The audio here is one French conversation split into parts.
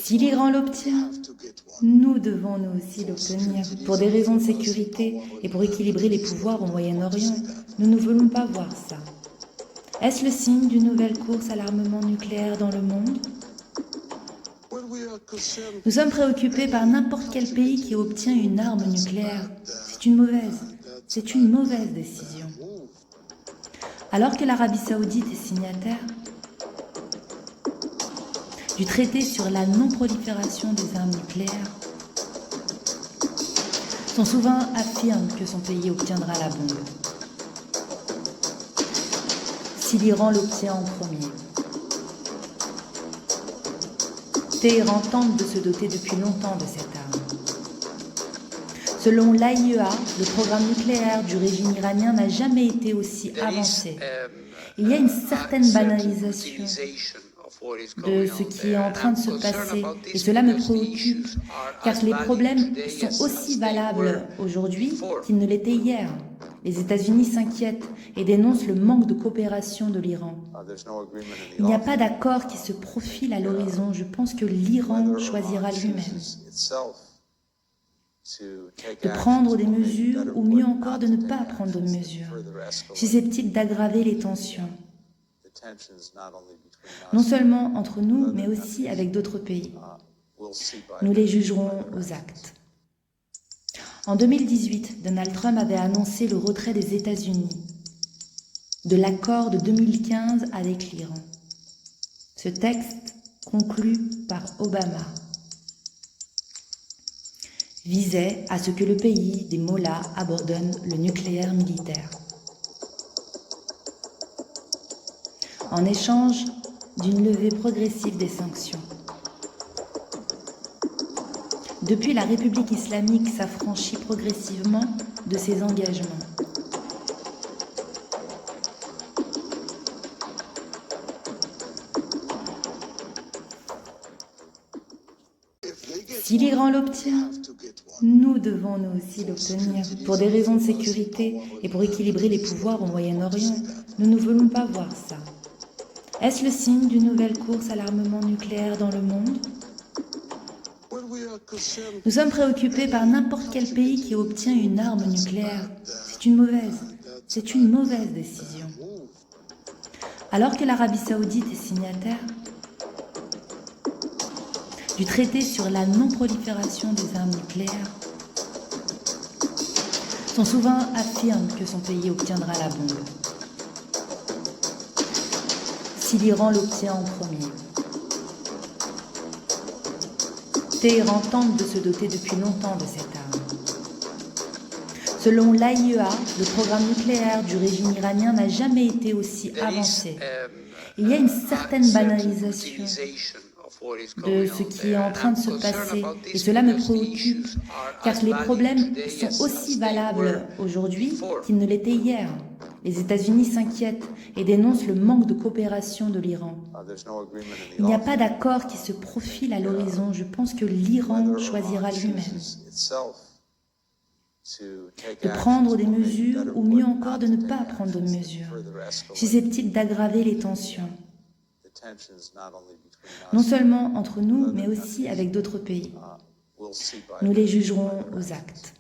Si l'Iran l'obtient, nous devons nous aussi l'obtenir. Pour des raisons de sécurité et pour équilibrer les pouvoirs au Moyen-Orient, nous ne voulons pas voir ça. Est-ce le signe d'une nouvelle course à l'armement nucléaire dans le monde? Nous sommes préoccupés par n'importe quel pays qui obtient une arme nucléaire. C'est une mauvaise décision. Alors que l'Arabie Saoudite est signataire du traité sur la non-prolifération des armes nucléaires, son souverain affirme que son pays obtiendra la bombe. Si l'Iran l'obtient en premier. Téhéran tente de se doter depuis longtemps de cette arme. Selon l'AIEA, le programme nucléaire du régime iranien n'a jamais été aussi avancé. Il y a une certaine banalisation de ce qui est en train de se passer et cela me préoccupe car les problèmes sont aussi valables aujourd'hui qu'ils ne l'étaient hier. Les États-Unis s'inquiètent et dénoncent le manque de coopération de l'Iran. Il n'y a pas d'accord qui se profile à l'horizon. Je pense que l'Iran choisira lui-même de prendre des mesures ou mieux encore de ne pas prendre de mesures, susceptibles d'aggraver les tensions, non seulement entre nous, mais aussi avec d'autres pays. Nous les jugerons aux actes. En 2018, Donald Trump avait annoncé le retrait des États-Unis de l'accord de 2015 avec l'Iran. Ce texte, conclu par Obama, visait à ce que le pays des mollahs abandonne le nucléaire militaire. En échange d'une levée progressive des sanctions. Depuis, la République islamique s'affranchit progressivement de ses engagements. Si l'Iran l'obtient, nous devons nous aussi l'obtenir. Pour des raisons de sécurité et pour équilibrer les pouvoirs au Moyen-Orient, nous ne voulons pas voir ça. Est-ce le signe d'une nouvelle course à l'armement nucléaire dans le monde? Nous sommes préoccupés par n'importe quel pays qui obtient une arme nucléaire. C'est une mauvaise décision. Alors que l'Arabie Saoudite est signataire du traité sur la non-prolifération des armes nucléaires, son souverain affirme que son pays obtiendra la bombe. Si l'Iran l'obtient en premier. Téhéran tente de se doter depuis longtemps de cette arme. Selon l'AIEA, le programme nucléaire du régime iranien n'a jamais été aussi avancé. Il y a une certaine banalisation de ce qui est en train de se passer et cela me préoccupe car les problèmes sont aussi valables aujourd'hui qu'ils ne l'étaient hier. Les États-Unis s'inquiètent et dénoncent le manque de coopération de l'Iran. Il n'y a pas d'accord qui se profile à l'horizon. Je pense que l'Iran choisira lui-même de prendre des mesures ou mieux encore de ne pas prendre de mesures, susceptibles d'aggraver les tensions, non seulement entre nous, mais aussi avec d'autres pays. Nous les jugerons aux actes.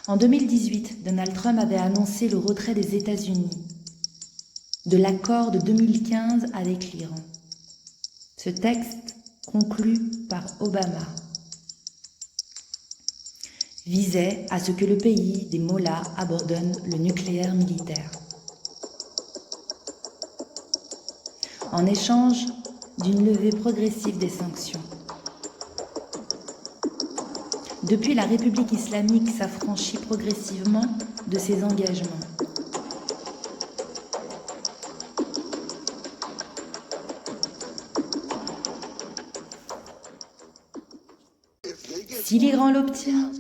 En 2018, Donald Trump avait annoncé le retrait des États-Unis de l'accord de 2015 avec l'Iran. Ce texte, conclu par Obama, visait à ce que le pays des mollahs abandonne le nucléaire militaire. En échange d'une levée progressive des sanctions. Depuis, la République islamique s'affranchit progressivement de ses engagements. Si l'Iran l'obtient,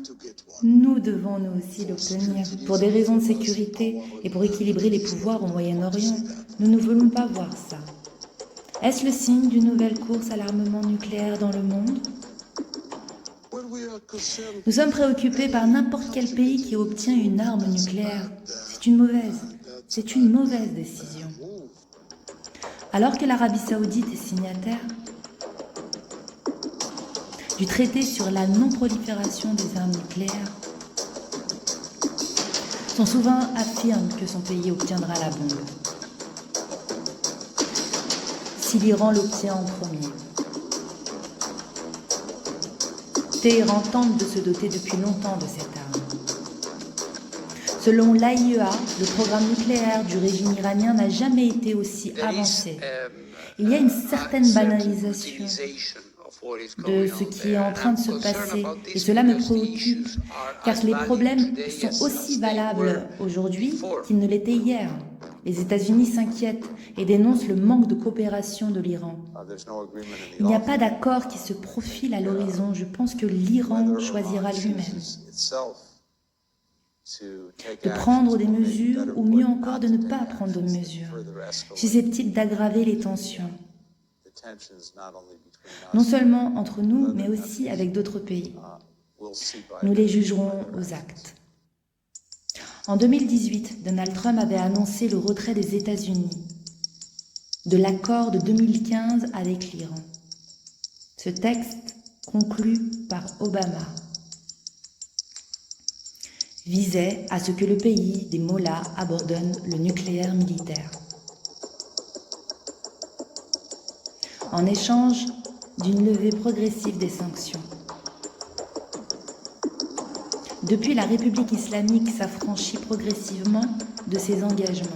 nous devons nous aussi l'obtenir. Pour des raisons de sécurité et pour équilibrer les pouvoirs au Moyen-Orient, nous ne voulons pas voir ça. Est-ce le signe d'une nouvelle course à l'armement nucléaire dans le monde? Nous sommes préoccupés par n'importe quel pays qui obtient une arme nucléaire. C'est une mauvaise décision. Alors que l'Arabie Saoudite est signataire du traité sur la non-prolifération des armes nucléaires, son souverain affirme que son pays obtiendra la bombe, si l'Iran l'obtient en premier. Téhéran tente de se doter depuis longtemps de cette arme. Selon l'AIEA, le programme nucléaire du régime iranien n'a jamais été aussi avancé. Il y a une certaine banalisation de ce qui est en train de se passer et cela me préoccupe car les problèmes sont aussi valables aujourd'hui qu'ils ne l'étaient hier. Les États-Unis s'inquiètent et dénoncent le manque de coopération de l'Iran. Il n'y a pas d'accord qui se profile à l'horizon. Je pense que l'Iran choisira lui-même de prendre des mesures ou mieux encore de ne pas prendre de mesures, susceptibles d'aggraver les tensions, non seulement entre nous, mais aussi avec d'autres pays. Nous les jugerons aux actes. En 2018, Donald Trump avait annoncé le retrait des États-Unis de l'accord de 2015 avec l'Iran. Ce texte, conclu par Obama, visait à ce que le pays des mollahs abandonne le nucléaire militaire. En échange d'une levée progressive des sanctions. Depuis, la République islamique s'affranchit progressivement de ses engagements.